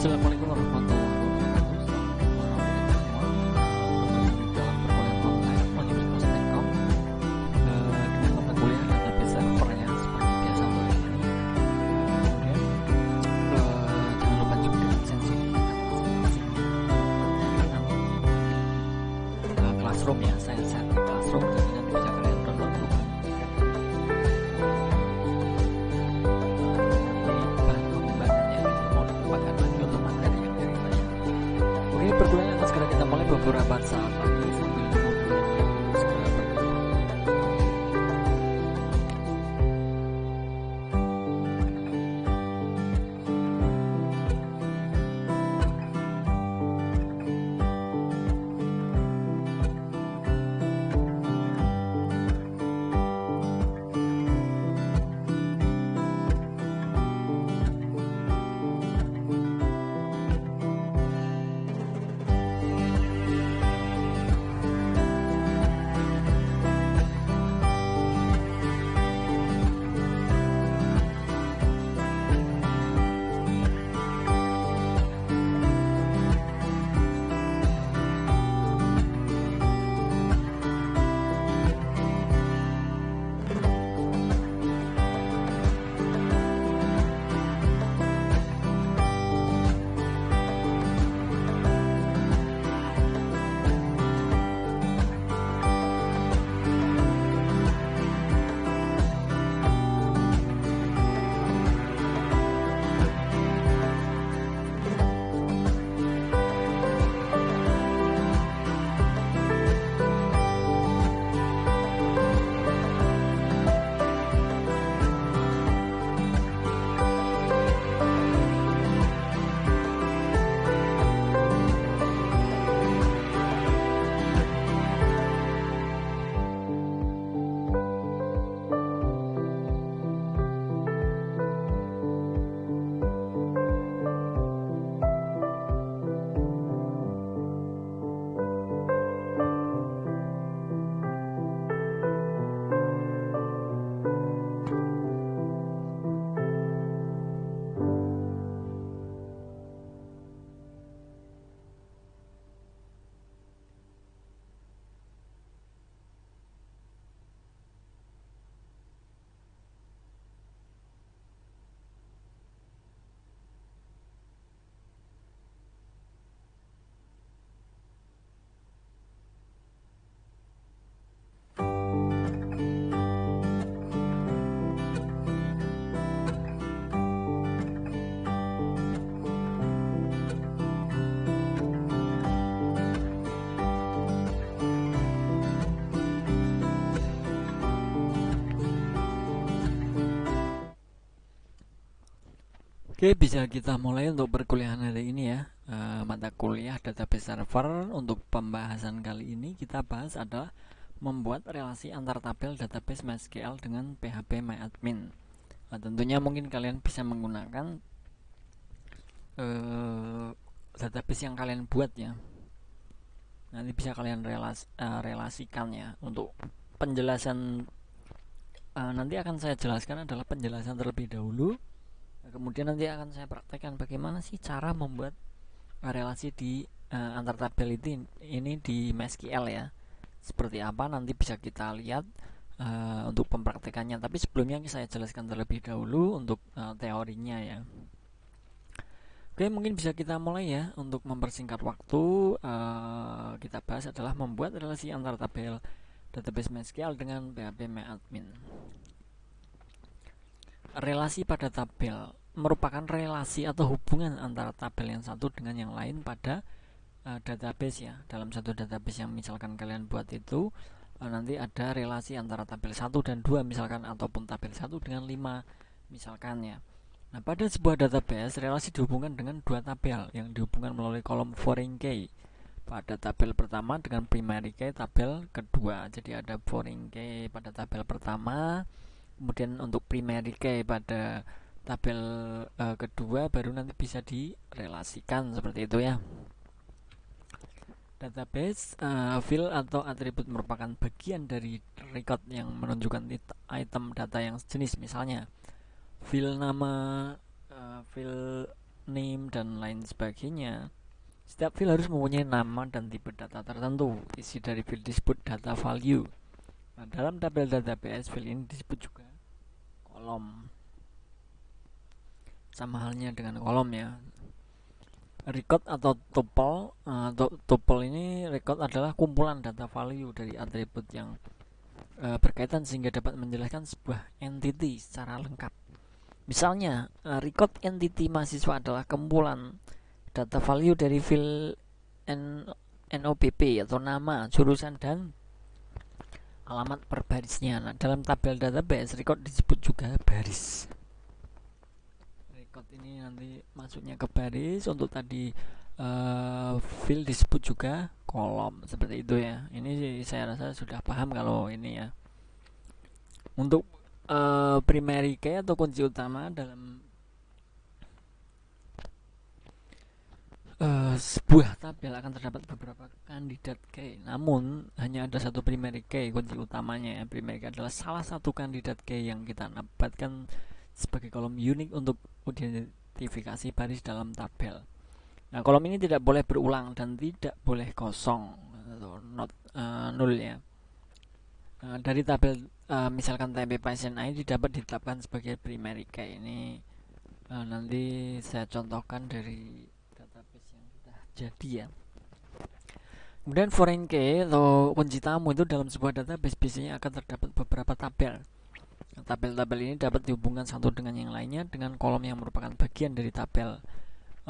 Assalamualaikum warahmatullahi wabarakatuh. Selamat malam untuk kita semua. Kembali dalam perkuliahan online Universitas Telkom dengan mata kuliah database servernya seperti biasa untuk hari ini. Jangan lupa juga lisensi Classroom ya. Saya set di Classroom, jadi nanti bisa kalian download dulu. Perkuliahan akan segera kita mulai beberapa saat lagi sambil menunggu segera bergabung. Oke, bisa kita mulai untuk perkuliahan hari ini ya. Mata kuliah database server. Untuk pembahasan kali ini kita bahas adalah membuat relasi antar tabel database MySQL dengan PHP MyAdmin. Tentunya mungkin kalian bisa menggunakan database yang kalian buat ya. Nanti bisa kalian relasikan ya. Untuk penjelasan nanti akan saya jelaskan adalah penjelasan terlebih dahulu. Kemudian nanti akan saya praktekkan bagaimana sih cara membuat relasi di antar tabel ini di MySQL ya. Seperti apa nanti bisa kita lihat untuk pempraktekannya. Tapi sebelumnya saya jelaskan terlebih dahulu untuk teorinya ya. Oke, mungkin bisa kita mulai ya. Untuk mempersingkat waktu, kita bahas adalah membuat relasi antar tabel database MySQL dengan PHP MyAdmin. Relasi pada tabel merupakan relasi atau hubungan antara tabel yang satu dengan yang lain pada database ya. Dalam satu database yang misalkan kalian buat itu nanti ada relasi antara tabel 1 dan 2 misalkan, ataupun tabel 1 dengan 5 misalkan ya. Nah, pada sebuah database relasi dihubungkan dengan dua tabel yang dihubungkan melalui kolom foreign key. Pada tabel pertama dengan primary key tabel kedua. Jadi ada foreign key pada tabel pertama, kemudian untuk primary key pada tabel kedua baru nanti bisa direlasikan seperti itu ya. Database field atau atribut merupakan bagian dari record yang menunjukkan item data yang sejenis. Misalnya field nama, field name dan lain sebagainya. Setiap field harus mempunyai nama dan tipe data tertentu. Isi dari field disebut data value. Nah, dalam tabel database, field ini disebut juga kolom. Sama halnya dengan kolom ya. Record atau tuple, tuple ini record adalah kumpulan data value dari atribut yang berkaitan sehingga dapat menjelaskan sebuah entity secara lengkap. Misalnya, record entity mahasiswa adalah kumpulan data value dari field NOPP atau nama, jurusan, dan alamat per barisnya. Nah, dalam tabel database, record disebut juga baris. Record ini nanti masuknya ke baris. Untuk tadi field disebut juga kolom, seperti itu ya. Ini saya rasa sudah paham kalau ini ya. Untuk primary key atau kunci utama dalam sebuah tabel akan terdapat beberapa kandidat key, namun hanya ada satu primary key, kunci utamanya ya. Primary key adalah salah satu kandidat key yang kita dapatkan sebagai kolom unik untuk identifikasi baris dalam tabel. Nah, kolom ini tidak boleh berulang dan tidak boleh kosong atau nol ya. Dari tabel misalkan TMP Passion ID dapat ditetapkan sebagai primary key. Ini nanti saya contohkan dari database yang sudah jadi ya. Kemudian foreign key atau kunci tamu itu dalam sebuah database biasanya akan terdapat beberapa tabel. Tabel-tabel ini dapat dihubungkan satu dengan yang lainnya dengan kolom yang merupakan bagian dari tabel.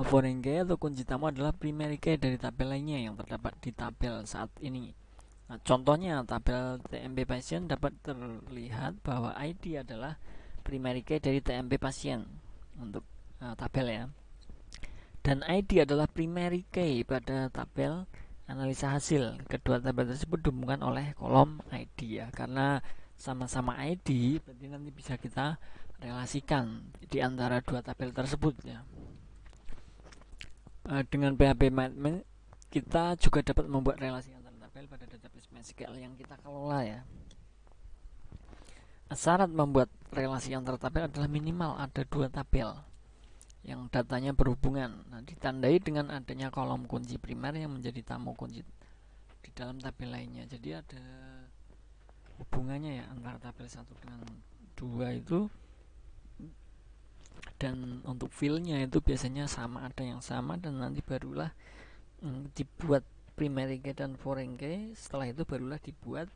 Foreign key atau kunci tamu adalah primary key dari tabel lainnya yang terdapat di tabel saat ini. Nah, contohnya tabel TMP pasien dapat terlihat bahwa ID adalah primary key dari TMP pasien untuk tabel ya. Dan ID adalah primary key pada tabel analisa hasil. Kedua tabel tersebut dihubungkan oleh kolom ID ya. Karena sama-sama ID, berarti nanti bisa kita relasikan di antara dua tabel tersebut ya. Dengan PHP Management kita juga dapat membuat relasi antar tabel pada database MySQL yang kita kelola ya. Syarat membuat relasi antar tabel adalah minimal ada dua tabel yang datanya berhubungan. Nah, ditandai dengan adanya kolom kunci primer yang menjadi tamu kunci di dalam tabel lainnya. Jadi ada hubungannya ya antara tabel 1 dengan 2 itu. Dan untuk fieldnya itu biasanya sama, ada yang sama, dan nanti barulah dibuat primary key dan foreign key. Setelah itu barulah dibuat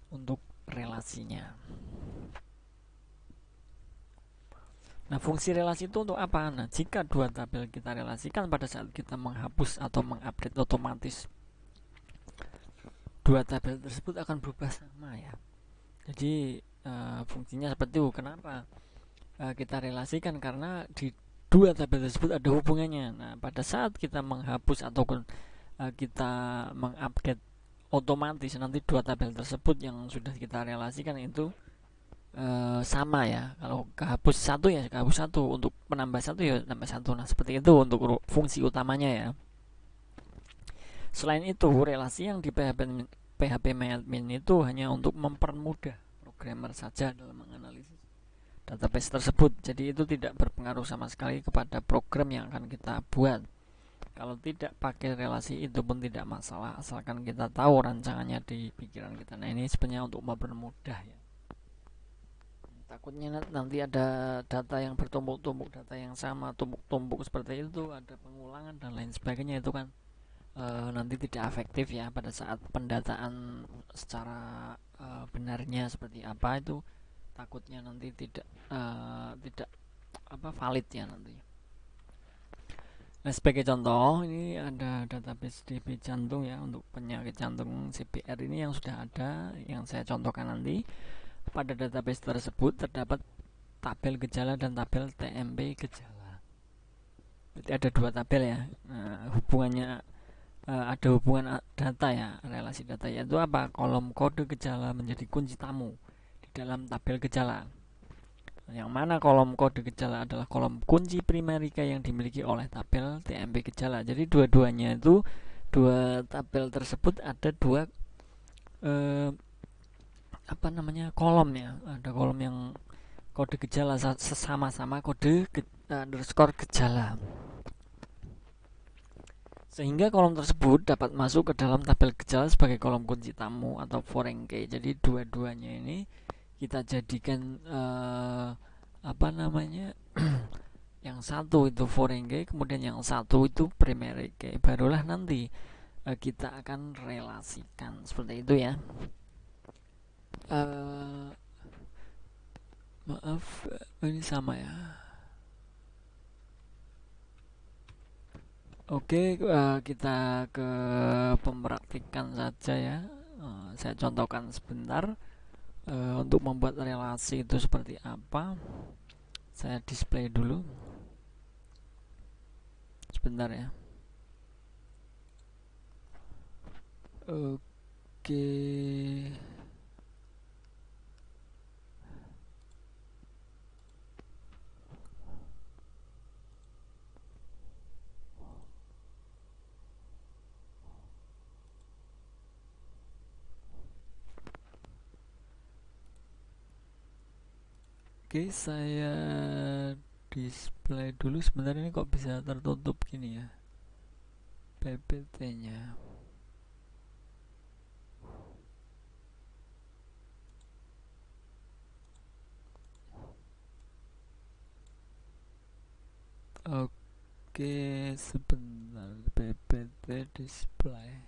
untuk relasinya. Nah, fungsi relasi itu untuk apa? Nah, jika dua tabel kita relasikan pada saat kita menghapus atau mengupdate, otomatis dua tabel tersebut akan berubah sama ya. Jadi fungsinya seperti itu. Kenapa kita relasikan? Karena di dua tabel tersebut ada hubungannya. Nah, pada saat kita menghapus ataupun kita mengupdate, otomatis nanti dua tabel tersebut yang sudah kita relasikan itu sama ya. Kalau kehapus satu ya kehapus satu, untuk menambah satu ya tambah satu. Nah, seperti itu untuk fungsi utamanya ya. Selain itu, relasi yang di PHP MyAdmin itu hanya untuk mempermudah programmer saja dalam menganalisis database tersebut. Jadi itu tidak berpengaruh sama sekali kepada program yang akan kita buat. Kalau tidak pakai relasi itu pun tidak masalah, asalkan kita tahu rancangannya di pikiran kita. Nah, ini sebenarnya untuk mempermudah ya. Takutnya nanti ada data yang bertumpuk-tumpuk, data yang sama tumpuk-tumpuk seperti itu, ada pengulangan dan lain sebagainya, itu kan nanti tidak efektif ya pada saat pendataan secara benarnya seperti apa, itu takutnya nanti tidak valid ya nanti. Nah, sebagai contoh ini ada database DB jantung ya, untuk penyakit jantung CPR ini yang sudah ada, yang saya contohkan nanti. Pada database tersebut terdapat tabel gejala dan tabel TMP gejala. Berarti ada dua tabel ya. Nah, hubungannya ada hubungan data ya, relasi data, yaitu apa? Kolom kode gejala menjadi kunci tamu di dalam tabel gejala. Yang mana kolom kode gejala adalah kolom kunci primary key yang dimiliki oleh tabel TMP gejala. Jadi dua-duanya itu, dua tabel tersebut ada dua kolom ya. Ada kolom yang kode gejala sama-sama kode underscore gejala, sehingga kolom tersebut dapat masuk ke dalam tabel gejala sebagai kolom kunci tamu atau foreign key. Jadi dua-duanya ini kita jadikan apa namanya yang satu itu foreign key, kemudian yang satu itu primary key, barulah nanti kita akan relasikan seperti itu ya. Maaf, ini sama ya. Oke, kita ke pempraktikan saja ya. Saya contohkan sebentar untuk membuat relasi itu seperti apa. Saya display dulu sebentar ya. Oke. Oke, saya display dulu sebentar. Ini kok bisa tertutup gini ya PPT-nya. Oke, sebentar. PPT display.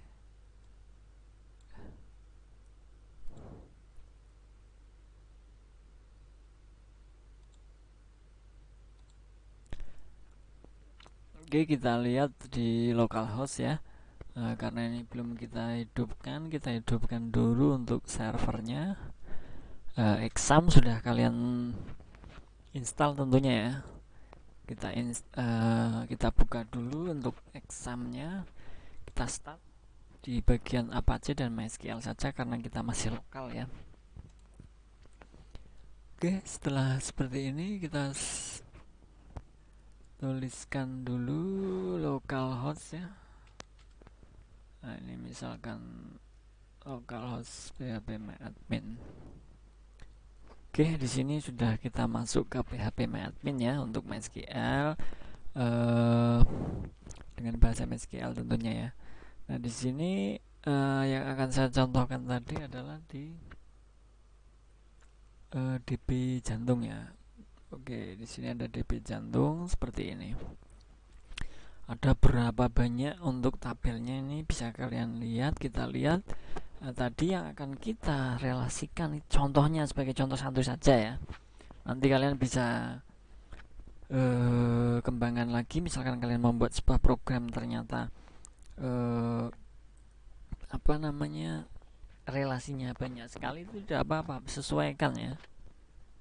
Oke, kita lihat di localhost ya. Karena ini belum kita hidupkan dulu untuk servernya. Exam sudah kalian install tentunya ya. Kita buka dulu untuk examnya. Kita start di bagian Apache dan MySQL saja karena kita masih lokal ya. Oke, setelah seperti ini kita tuliskan dulu localhost ya. Nah, ini misalkan localhost phpMyAdmin. Oke, di sini sudah kita masuk ke phpMyAdmin ya untuk MySQL dengan bahasa MySQL tentunya ya. Nah, di sini yang akan saya contohkan tadi adalah di DB jantung ya. Oke, di sini ada DB jantung seperti ini. Ada berapa banyak untuk tabelnya ini bisa kalian lihat. Kita lihat tadi yang akan kita relasikan contohnya sebagai contoh satu saja ya. Nanti kalian bisa kembangan lagi. Misalkan kalian membuat sebuah program ternyata apa namanya relasinya banyak sekali, itu tidak apa-apa, sesuaikan ya.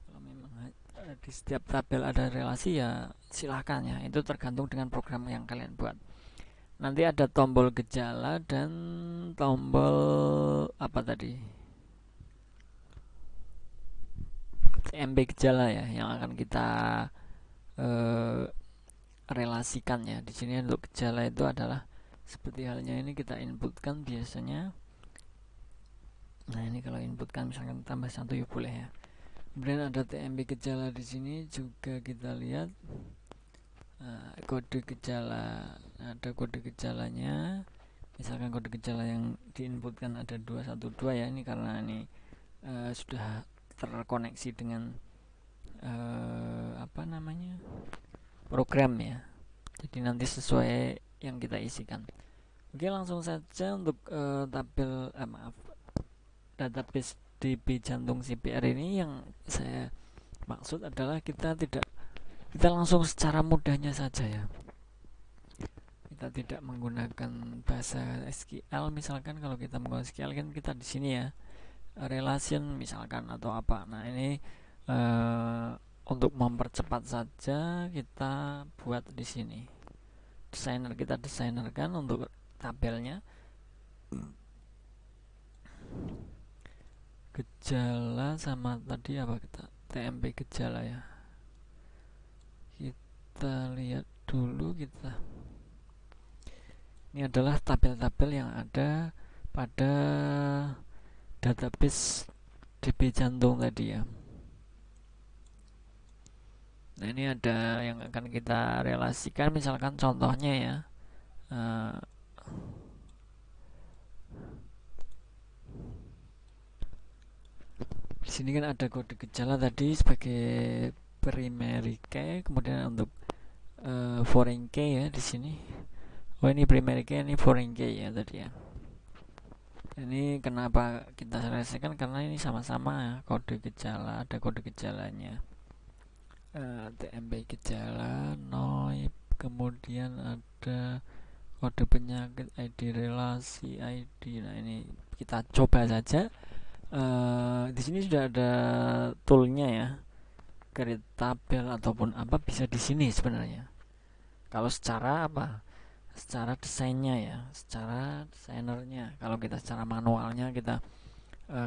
Kalau memang di setiap tabel ada relasi ya silahkan ya, itu tergantung dengan program yang kalian buat. Nanti ada tombol gejala dan tombol apa tadi, CMB gejala ya, yang akan kita relasikan ya. Di sini untuk gejala itu adalah seperti halnya ini kita inputkan biasanya. Nah, ini kalau inputkan misalkan tambah satu ya boleh ya. Kemudian ada TMB gejala di sini juga kita lihat kode gejala. Ada kode gejalanya. Misalkan kode gejala yang diinputkan ada 212 ya. Ini karena ini sudah terkoneksi dengan apa namanya program ya. Jadi nanti sesuai yang kita isikan. Oke, langsung saja untuk tabel database DB jantung CPR ini. Yang saya maksud adalah kita langsung secara mudahnya saja ya. Kita tidak menggunakan bahasa SQL. Misalkan kalau kita menggunakan SQL kan kita di sini ya relation misalkan atau apa. Nah, ini untuk mempercepat saja kita buat di sini. Kita desainerkan untuk tabelnya. Gejala sama tadi apa kita TMP gejala ya. Kita lihat dulu ini adalah tabel-tabel yang ada pada database DB jantung tadi ya. Nah, ini ada yang akan kita relasikan, misalkan contohnya ya. Eh, di sini kan ada kode gejala tadi sebagai primary key, kemudian untuk foreign key ya di sini. Oh, ini primary key, ini foreign key ya tadi ya. Ini kenapa kita selesaikan, karena ini sama-sama ya, kode gejala, ada kode gejalanya. TMP gejala, NOIP, kemudian ada kode penyakit, ID relasi, ID. Nah, ini kita coba saja. Di sini sudah ada toolnya ya, create tabel ataupun apa bisa di sini sebenarnya. Kalau secara apa? Secara desainnya ya, secara desainernya. Kalau kita secara manualnya, kita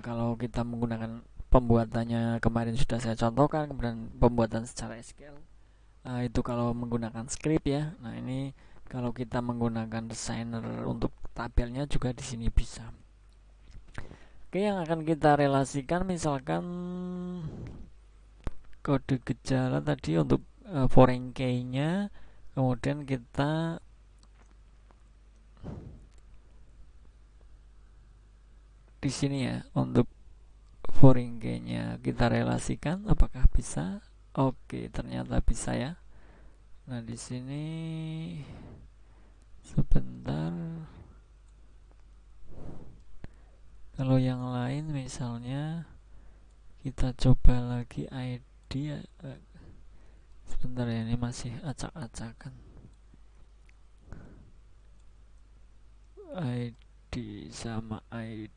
kalau kita menggunakan pembuatannya kemarin sudah saya contohkan, kemudian pembuatan secara SQL itu kalau menggunakan script ya. Nah, ini kalau kita menggunakan desainer untuk tabelnya juga di sini bisa. Oke, yang akan kita relasikan misalkan kode gejala tadi untuk foreign key-nya, kemudian kita di sini ya untuk foreign key-nya kita relasikan, apakah bisa? Oke, ternyata bisa ya. Nah, di sini sebentar. Kalau yang lain misalnya kita coba lagi ID ya. Sebentar ya, ini masih acak-acakan. ID sama ID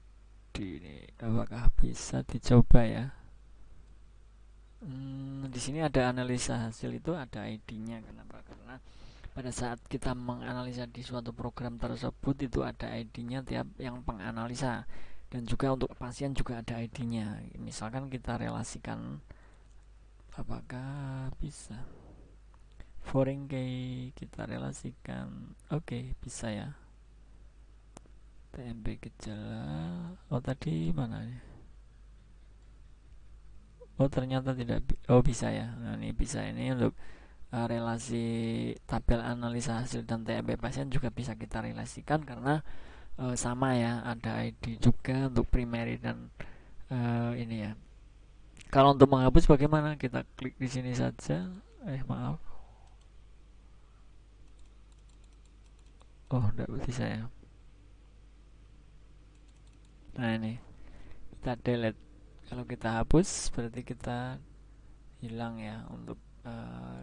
ini apakah bisa dicoba ya? Di sini ada analisa hasil, itu ada ID-nya. Kenapa? Karena pada saat kita menganalisa di suatu program tersebut itu ada ID-nya tiap yang penganalisa, dan juga untuk pasien juga ada ID-nya. Misalkan kita relasikan, apakah bisa foreign key kita relasikan? Oke, bisa ya. TMP gejala. Oh, tadi mana ya? Oh, ternyata tidak. Oh, bisa ya. Nah, ini bisa, ini untuk relasi tabel analisa hasil dan TMP pasien juga bisa kita relasikan, karena sama ya, ada ID juga untuk primary dan ini ya. Kalau untuk menghapus bagaimana? Kita klik di sini saja. Maaf. Oh, tidak bisa ya. Nah, ini kita delete. Kalau kita hapus berarti kita hilang ya untuk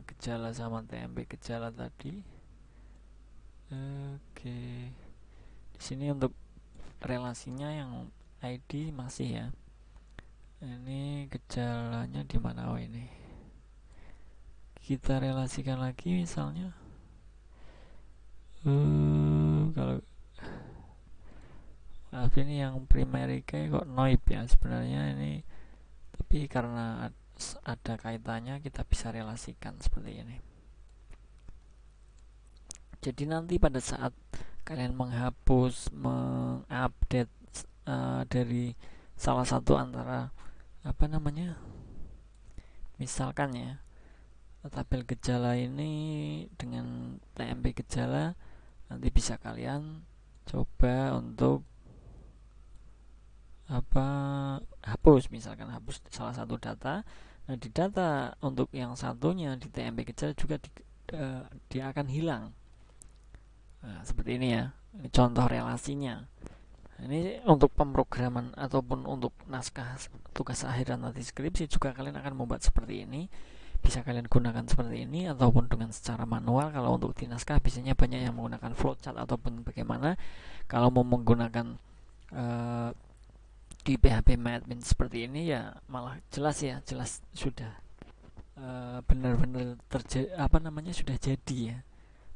gejala sama TMP gejala tadi. Oke. Di sini untuk relasinya yang ID masih ya. Ini gejalanya di mana? Oh, ini. Kita relasikan lagi misalnya. Kalau maaf, ini yang primary key kok NOIP ya sebenarnya ini, tapi karena ada kaitannya kita bisa relasikan seperti ini. Jadi nanti pada saat kalian menghapus, mengupdate dari salah satu antara apa namanya, misalkan ya tabel gejala ini dengan TMP gejala, nanti bisa kalian coba untuk apa, hapus, misalkan hapus salah satu data. Nah, di data untuk yang satunya di TMP gejala juga dia akan hilang. Nah, seperti ini ya, ini contoh relasinya. Ini untuk pemrograman ataupun untuk naskah tugas akhir dan nanti skripsi juga kalian akan membuat seperti ini. Bisa kalian gunakan seperti ini ataupun dengan secara manual. Kalau untuk di naskah biasanya banyak yang menggunakan flowchart ataupun bagaimana. Kalau mau menggunakan di PHP MyAdmin seperti ini ya malah jelas ya, jelas sudah benar-benar sudah jadi ya.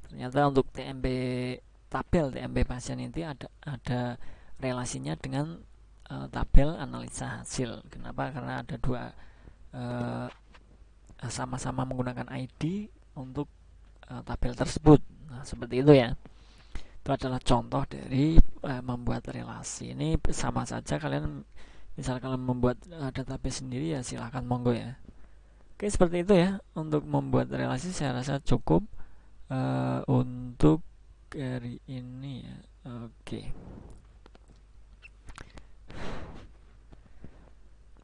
Ternyata untuk TMP tabel TMP pasien itu ada relasinya dengan tabel analisa hasil. Kenapa? Karena ada dua sama-sama menggunakan ID untuk tabel tersebut. Nah, seperti itu ya. Itu adalah contoh dari membuat relasi. Ini sama saja kalian misal kalian membuat database sendiri ya silahkan, monggo ya. Oke, seperti itu ya untuk membuat relasi. Saya rasa cukup untuk hari ini ya. Oke.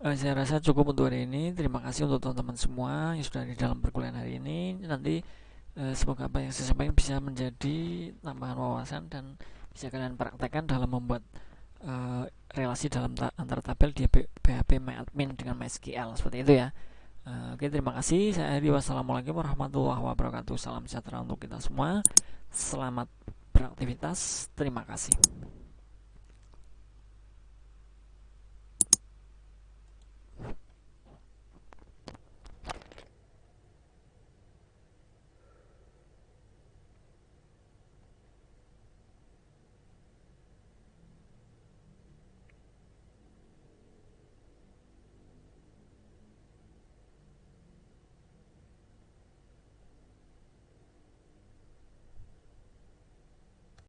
Saya rasa cukup untuk hari ini. Terima kasih untuk teman-teman semua yang sudah di dalam perkuliahan hari ini. Nanti semoga apa yang saya sampaikan bisa menjadi tambahan wawasan dan bisa kalian praktekkan dalam membuat relasi dalam antar tabel di PHP MyAdmin dengan MySQL seperti itu ya. Oke, terima kasih. Saya Adi. Wassalamualaikum warahmatullahi wabarakatuh. Salam sejahtera untuk kita semua. Selamat beraktivitas. Terima kasih.